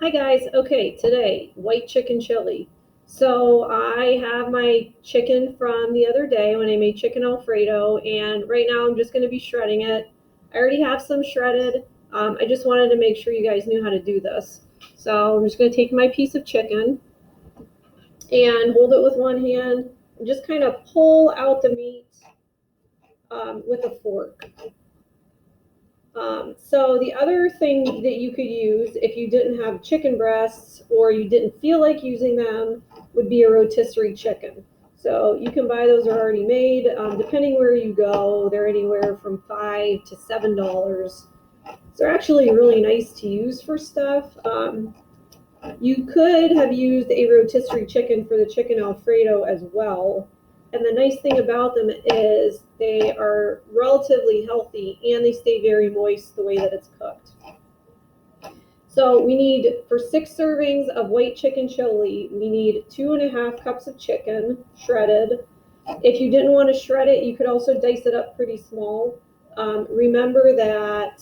Hi guys. Okay, today, white chicken chili. So I have my chicken from the other day when I made chicken Alfredo, and right now I'm just going to be shredding it. I already have some shredded. I just wanted to make sure you guys knew how to do this. So I'm just going to take my piece of chicken and hold it with one hand and just kind of pull out the meat with a fork. So the other thing that you could use if you didn't have chicken breasts or you didn't feel like using them would be a rotisserie chicken. So you can buy those already made. Depending where you go, they're anywhere from $5 to $7. So they're actually really nice to use for stuff. You could have used a rotisserie chicken for the chicken Alfredo as well. And the nice thing about them is they are relatively healthy and they stay very moist the way that it's cooked. So we need, for 6 servings of white chicken chili, we need 2.5 cups of chicken, shredded. If you didn't want to shred it, you could also dice it up pretty small. Remember that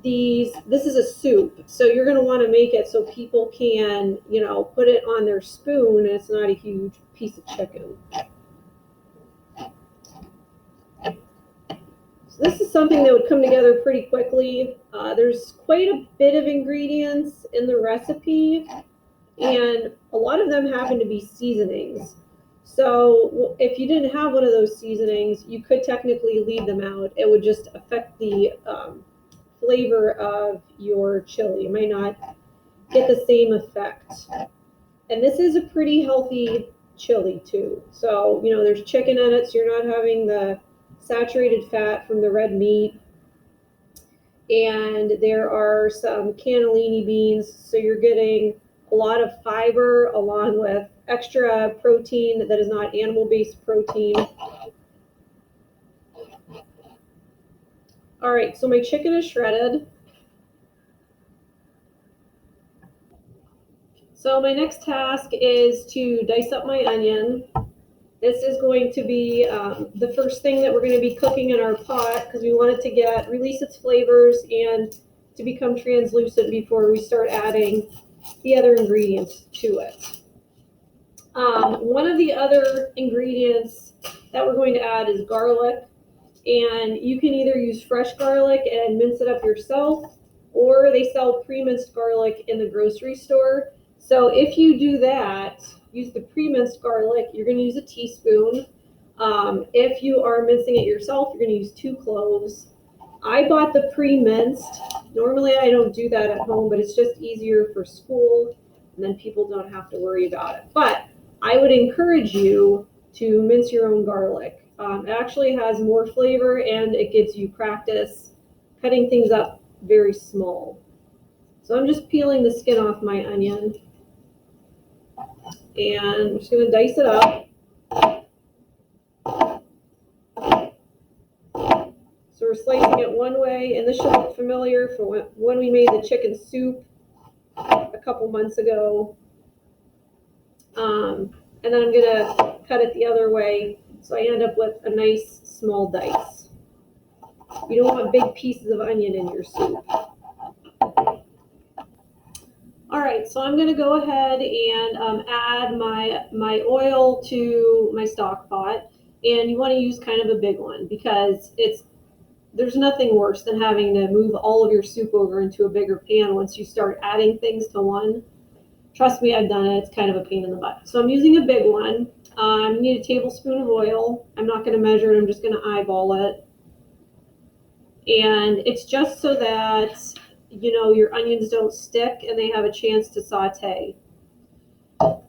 this is a soup, so you're going to want to make it so people can, put it on their spoon and it's not a huge piece of chicken. So this is something that would come together pretty quickly. There's quite a bit of ingredients in the recipe, and a lot of them happen to be seasonings. So if you didn't have one of those seasonings, you could technically leave them out. It would just affect the flavor of your chili. You might not get the same effect. And this is a pretty healthy chili too. So, there's chicken in it, so you're not having the saturated fat from the red meat. And there are some cannellini beans, so you're getting a lot of fiber along with extra protein that is not animal-based protein. All right, so my chicken is shredded. So my next task is to dice up my onion. This is going to be the first thing that we're going to be cooking in our pot because we want it to release its flavors and to become translucent before we start adding the other ingredients to it. One of the other ingredients that we're going to add is garlic, and you can either use fresh garlic and mince it up yourself, or they sell pre-minced garlic in the grocery store. So if you do that, use the pre-minced garlic, you're going to use a teaspoon. If you are mincing it yourself, you're going to use 2 cloves. I bought the pre-minced. Normally I don't do that at home, but it's just easier for school, and then people don't have to worry about it. But I would encourage you to mince your own garlic. It actually has more flavor and it gives you practice cutting things up very small. So I'm just peeling the skin off my onion. And I'm just going to dice it up. So we're slicing it one way, and this should look familiar for when we made the chicken soup a couple months ago. And then I'm going to cut it the other way, so I end up with a nice small dice. You don't want big pieces of onion in your soup. All right, so I'm going to go ahead and add my oil to my stock pot, and you want to use kind of a big one because there's nothing worse than having to move all of your soup over into a bigger pan once you start adding things to one. Trust me, I've done it. It's kind of a pain in the butt. So I'm using a big one. You need a tablespoon of oil. I'm not going to measure it. I'm just going to eyeball it. And it's just so that your onions don't stick and they have a chance to saute. So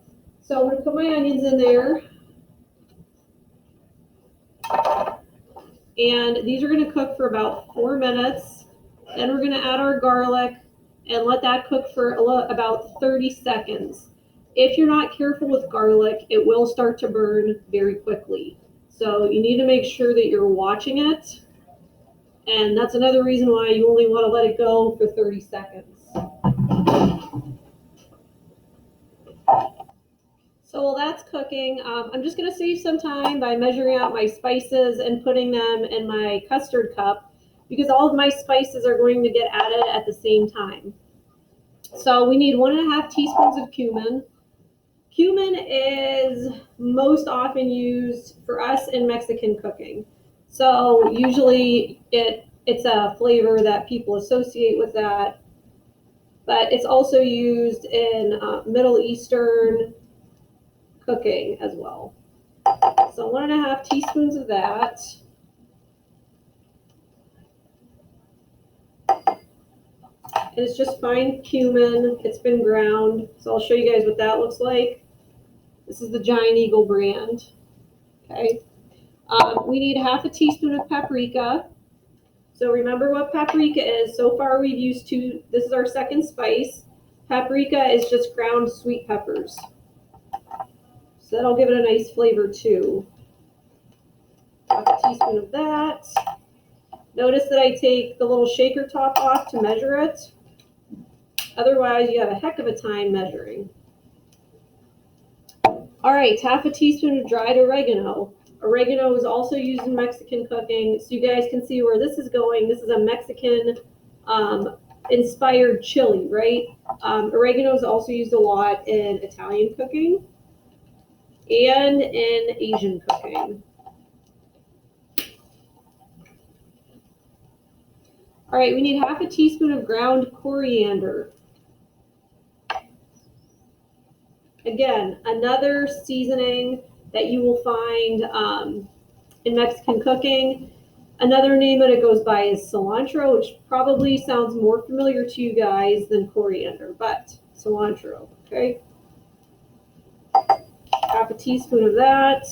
I'm going to put my onions in there. And these are going to cook for about 4 minutes. Then we're going to add our garlic and let that cook for about 30 seconds. If you're not careful with garlic, it will start to burn very quickly. So you need to make sure that you're watching it. And that's another reason why you only want to let it go for 30 seconds. So while that's cooking, I'm just going to save some time by measuring out my spices and putting them in my custard cup because all of my spices are going to get added at the same time. So we need 1.5 teaspoons of cumin. Cumin is most often used for us in Mexican cooking. So usually it's a flavor that people associate with that, but it's also used in Middle Eastern cooking as well. So 1.5 teaspoons of that. And it's just fine cumin. It's been ground. So I'll show you guys what that looks like. This is the Giant Eagle brand. Okay. We need 1/2 teaspoon of paprika. So remember what paprika is. So far we've used 2. This is our second spice. Paprika is just ground sweet peppers. So that'll give it a nice flavor too. 1/2 teaspoon of that. Notice that I take the little shaker top off to measure it. Otherwise, you have a heck of a time measuring. All right, 1/2 teaspoon of dried oregano. Oregano is also used in Mexican cooking, so you guys can see where this is going. This is a Mexican inspired chili, right? Oregano is also used a lot in Italian cooking and in Asian cooking. All right, we need 1/2 teaspoon of ground coriander. Again, another seasoning that you will find in Mexican cooking. Another name that it goes by is cilantro, which probably sounds more familiar to you guys than coriander, but cilantro, okay? 1/2 teaspoon of that.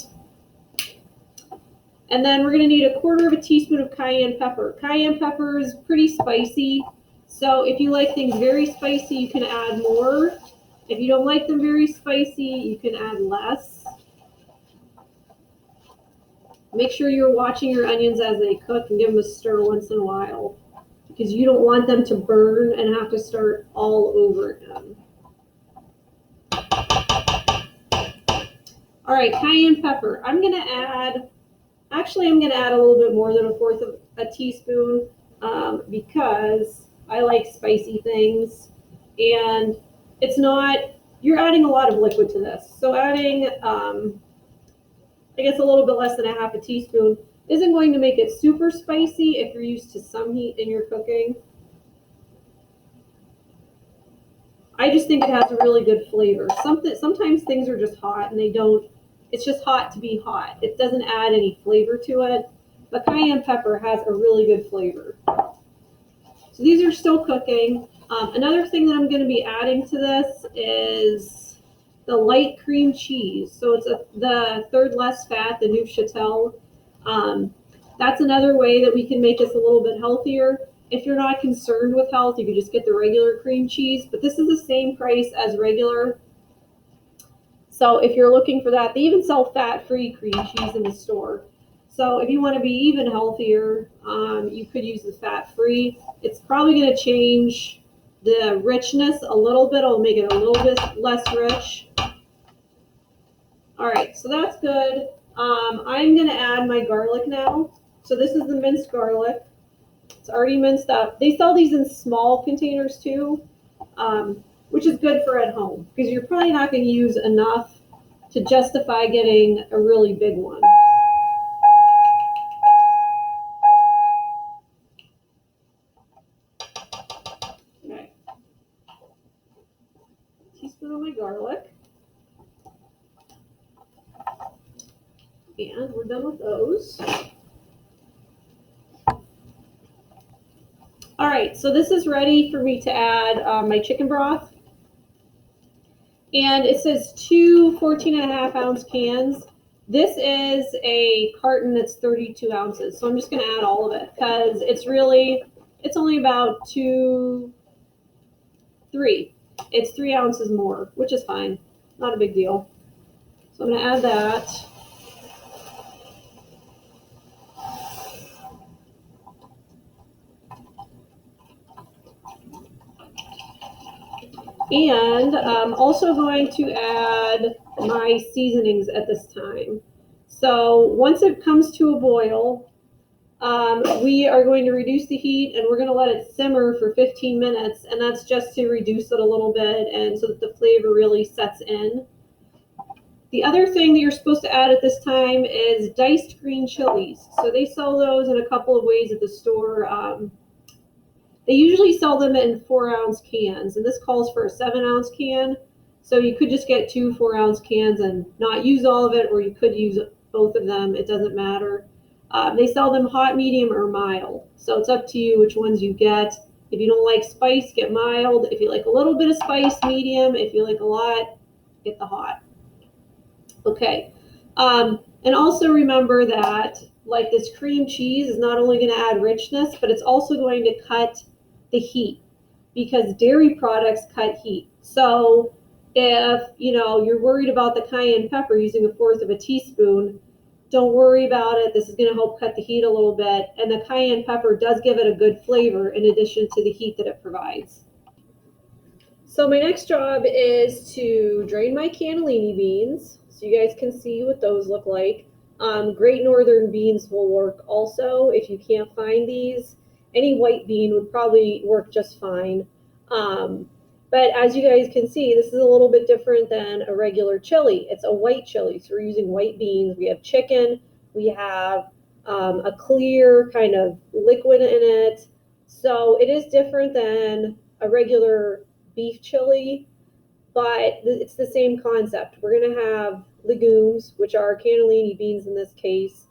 And then we're gonna need 1/4 teaspoon of cayenne pepper. Cayenne pepper is pretty spicy, so if you like things very spicy, you can add more. If you don't like them very spicy, you can add less. Make sure you're watching your onions as they cook and give them a stir once in a while, because you don't want them to burn and have to start all over again. All right, cayenne pepper. I'm gonna add a little bit more than 1/4 of a teaspoon because I like spicy things, and you're adding a lot of liquid to this. So adding, I guess a little bit less than 1/2 teaspoon isn't going to make it super spicy if you're used to some heat in your cooking. I just think it has a really good flavor. Sometimes things are just hot and it's just hot to be hot. It doesn't add any flavor to it, but cayenne pepper has a really good flavor. So these are still cooking. Another thing that I'm going to be adding to this is the light cream cheese. So it's the third less fat, the Neufchâtel. That's another way that we can make this a little bit healthier. If you're not concerned with health, you can just get the regular cream cheese, but this is the same price as regular. So if you're looking for that, they even sell fat-free cream cheese in the store. So if you want to be even healthier, you could use the fat-free. It's probably going to change the richness a little bit. It'll make it a little bit less rich. All right, so that's good. I'm going to add my garlic now. So this is the minced garlic. It's already minced up. They sell these in small containers too, which is good for at home because you're probably not going to use enough to justify getting a really big one. Okay. Teaspoon of my garlic. And we're done with those. All right, so this is ready for me to add my chicken broth. And it says 2 14.5-ounce cans. This is a carton that's 32 ounces. So I'm just gonna add all of it because it's only about 3. It's 3 ounces more, which is fine. Not a big deal. So I'm gonna add that. And I'm also going to add my seasonings at this time. So once it comes to a boil, We are going to reduce the heat and we're going to let it simmer for 15 minutes, and that's just to reduce it a little bit and so that the flavor really sets in. The other thing that you're supposed to add at this time is diced green chilies. So they sell those in a couple of ways at the store. They usually sell them in 4-ounce cans, and this calls for a 7-ounce can. So you could just get 2 4-ounce cans and not use all of it, or you could use both of them. It doesn't matter. They sell them hot, medium, or mild. So it's up to you which ones you get. If you don't like spice, get mild. If you like a little bit of spice, medium. If you like a lot, get the hot. Okay. And also remember that like this cream cheese is not only going to add richness, but it's also going to cut the heat because dairy products cut heat. So if you're worried about the cayenne pepper using 1/4 of a teaspoon, don't worry about it. This is going to help cut the heat a little bit. And the cayenne pepper does give it a good flavor in addition to the heat that it provides. So my next job is to drain my cannellini beans so you guys can see what those look like. Great Northern beans will work also if you can't find these. Any white bean would probably work just fine. But as you guys can see, this is a little bit different than a regular chili. It's a white chili, so we're using white beans. We have chicken. We have a clear kind of liquid in it. So it is different than a regular beef chili, but it's the same concept. We're going to have legumes, which are cannellini beans in this case.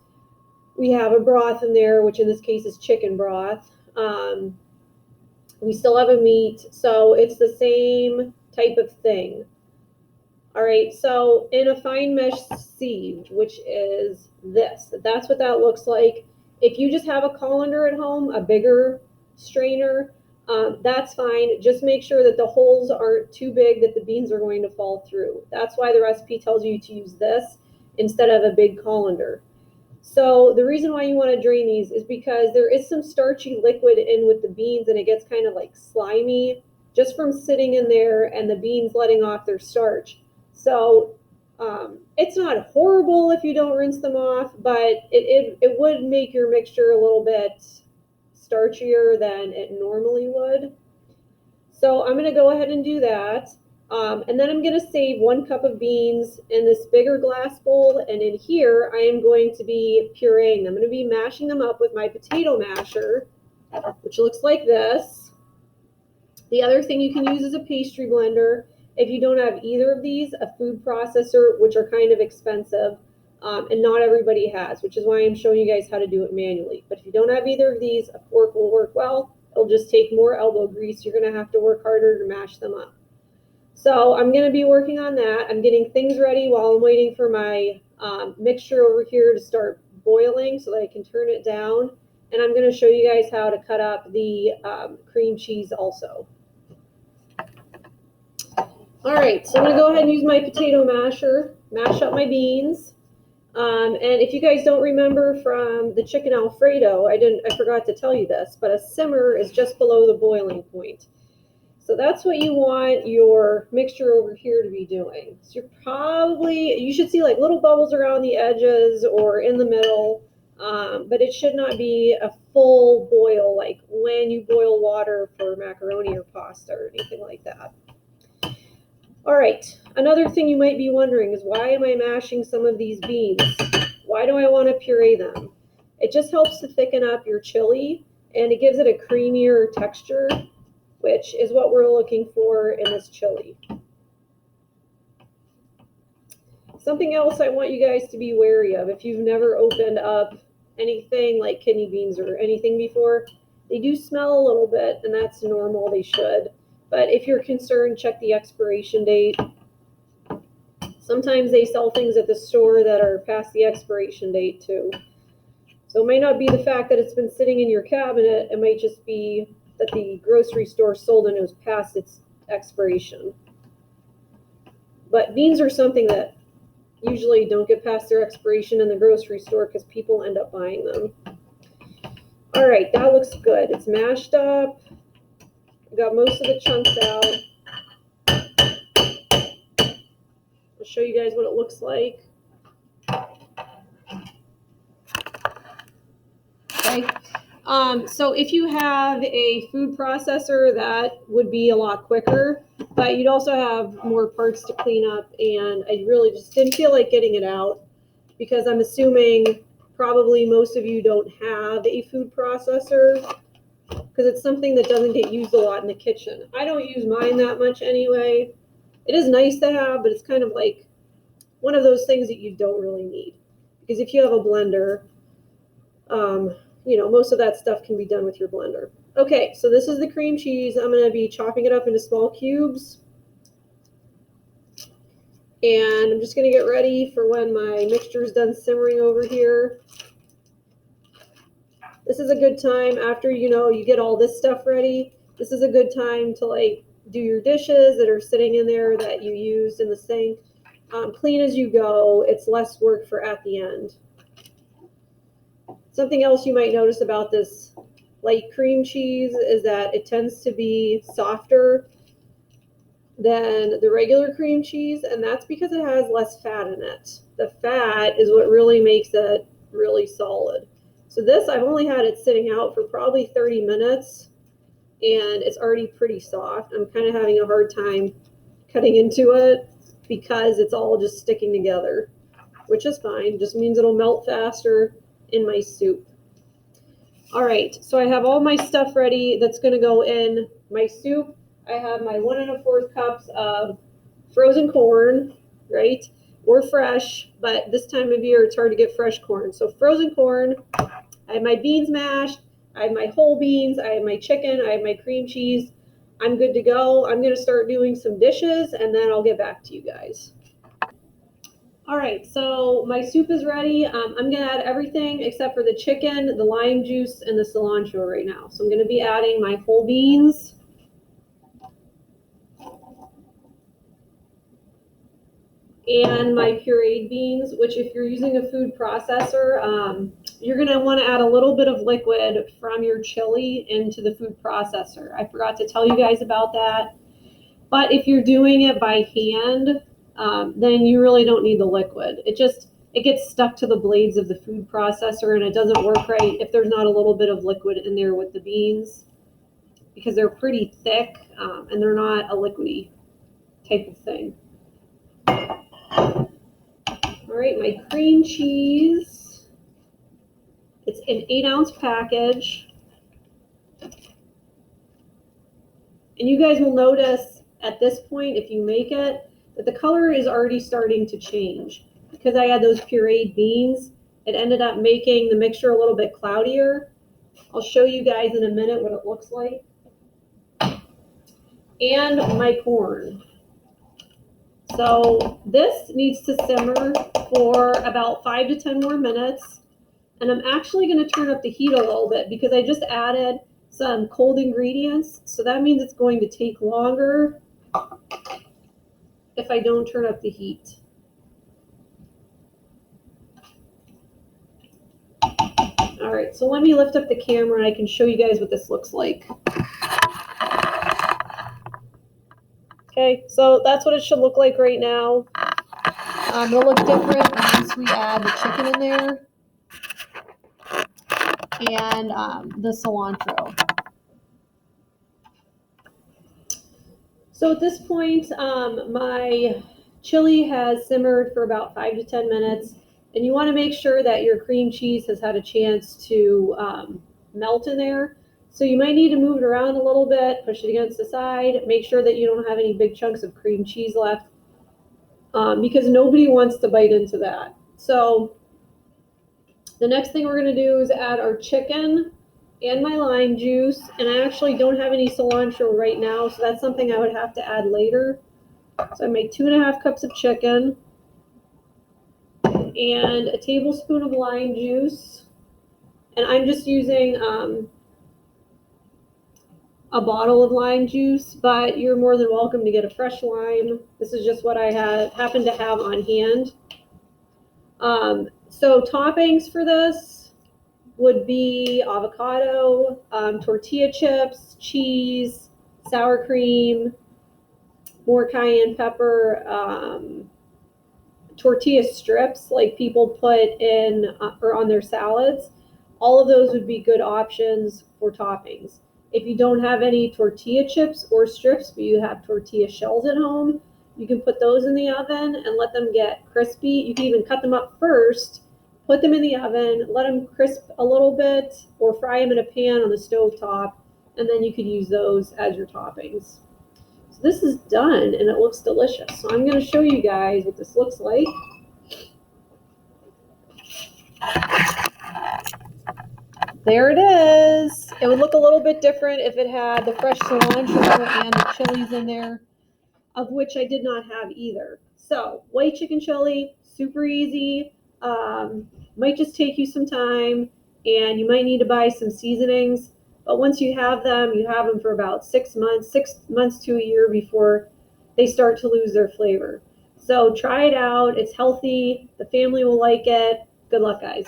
We have a broth in there, which in this case is chicken broth. We still have a meat, so it's the same type of thing. All right, so in a fine mesh sieve, which is this, that's what that looks like. If you just have a colander at home, a bigger strainer, that's fine. Just make sure that the holes aren't too big that the beans are going to fall through. That's why the recipe tells you to use this instead of a big colander. So the reason why you want to drain these is because there is some starchy liquid in with the beans and it gets kind of like slimy just from sitting in there and the beans letting off their starch. So it's not horrible if you don't rinse them off, but it would make your mixture a little bit starchier than it normally would. So I'm going to go ahead and do that. And then I'm going to save 1 cup of beans in this bigger glass bowl. And in here, I am going to be pureeing them. I'm going to be mashing them up with my potato masher, which looks like this. The other thing you can use is a pastry blender. If you don't have either of these, a food processor, which are kind of expensive, and not everybody has, which is why I'm showing you guys how to do it manually. But if you don't have either of these, a fork will work well. It'll just take more elbow grease. You're going to have to work harder to mash them up. So I'm going to be working on that. I'm getting things ready while I'm waiting for my mixture over here to start boiling so that I can turn it down. And I'm going to show you guys how to cut up the cream cheese also. All right, so I'm going to go ahead and use my potato masher, mash up my beans. And if you guys don't remember from the chicken Alfredo, I forgot to tell you this, but a simmer is just below the boiling point. So that's what you want your mixture over here to be doing. So you should see like little bubbles around the edges or in the middle, but it should not be a full boil like when you boil water for macaroni or pasta or anything like that. All right, another thing you might be wondering is why am I mashing some of these beans? Why do I want to puree them? It just helps to thicken up your chili and it gives it a creamier texture, which is what we're looking for in this chili. Something else I want you guys to be wary of, if you've never opened up anything like kidney beans or anything before, they do smell a little bit, and that's normal, they should. But if you're concerned, check the expiration date. Sometimes they sell things at the store that are past the expiration date too. So it might not be the fact that it's been sitting in your cabinet, it might just be that the grocery store sold and it was past its expiration. But beans are something that usually don't get past their expiration in the grocery store because people end up buying them. All right, that looks good. It's mashed up. I got most of the chunks out. I'll show you guys what it looks like. Okay, So if you have a food processor, that would be a lot quicker, but you'd also have more parts to clean up, and I really just didn't feel like getting it out because I'm assuming probably most of you don't have a food processor because it's something that doesn't get used a lot in the kitchen. I don't use mine that much anyway. It is nice to have, but it's kind of like one of those things that you don't really need because if you have a blender, most of that stuff can be done with your blender. Okay, so this is the cream cheese. I'm going to be chopping it up into small cubes. And I'm just going to get ready for when my mixture is done simmering over here. This is a good time after, you get all this stuff ready. This is a good time to do your dishes that are sitting in there that you used in the sink. Clean as you go. It's less work for at the end. Something else you might notice about this light cream cheese is that it tends to be softer than the regular cream cheese, and that's because it has less fat in it. The fat is what really makes it really solid. So this, I've only had it sitting out for probably 30 minutes, and it's already pretty soft. I'm kind of having a hard time cutting into it because it's all just sticking together, which is fine. Just means it'll melt faster in my soup. All right, so I have all my stuff ready that's going to go in my soup. I have my 1 1/4 cups of frozen corn, right? Or fresh, but this time of year it's hard to get fresh corn. So frozen corn, I have my beans mashed, I have my whole beans, I have my chicken, I have my cream cheese. I'm good to go. I'm going to start doing some dishes and then I'll get back to you guys. All right, so my soup is ready. I'm going to add everything except for the chicken, the lime juice, and the cilantro right now. So I'm going to be adding my whole beans. And my pureed beans, which if you're using a food processor, you're going to want to add a little bit of liquid from your chili into the food processor. I forgot to tell you guys about that. But if you're doing it by hand, then you really don't need the liquid. It gets stuck to the blades of the food processor and it doesn't work right if there's not a little bit of liquid in there with the beans because they're pretty thick and they're not a liquidy type of thing. All right, my cream cheese. It's an 8-ounce package. And you guys will notice at this point, if you make it, that the color is already starting to change. Because I had those pureed beans, it ended up making the mixture a little bit cloudier. I'll show you guys in a minute what it looks like. And my corn. So this needs to simmer for about 5 to 10 more minutes. And I'm actually going to turn up the heat a little bit because I just added some cold ingredients. So that means it's going to take longer if I don't turn up the heat. All right, so let me lift up the camera and I can show you guys what this looks like. Okay, so that's what it should look like right now. It'll look different once we add the chicken in there and the cilantro. So at this point, my chili has simmered for about 5 to 10 minutes, and you want to make sure that your cream cheese has had a chance to melt in there. So you might need to move it around a little bit, push it against the side, make sure that you don't have any big chunks of cream cheese left because nobody wants to bite into that. So the next thing we're going to do is add our chicken and my lime juice, and I actually don't have any cilantro right now, so that's something I would have to add later. So I make 2.5 cups of chicken and a tablespoon of lime juice, and I'm just using a bottle of lime juice, but you're more than welcome to get a fresh lime. This is just what I happen to have on hand. So toppings for this would be avocado, tortilla chips, cheese, sour cream, more cayenne pepper, tortilla strips like people put in or on their salads. All of those would be good options for toppings. If you don't have any tortilla chips or strips, but you have tortilla shells at home, you can put those in the oven and let them get crispy. You can even cut them up first, put them in the oven, let them crisp a little bit, or fry them in a pan on the stove top, and then you could use those as your toppings. So this is done and it looks delicious. So I'm going to show you guys what this looks like. There it is. It would look a little bit different if it had the fresh cilantro and the chilies in there, of which I did not have either. So white chicken chili, super easy. Might just take you some time, and you might need to buy some seasonings. But once you have them for about 6 months to a year before they start to lose their flavor. So try it out. It's healthy. The family will like it. Good luck, guys.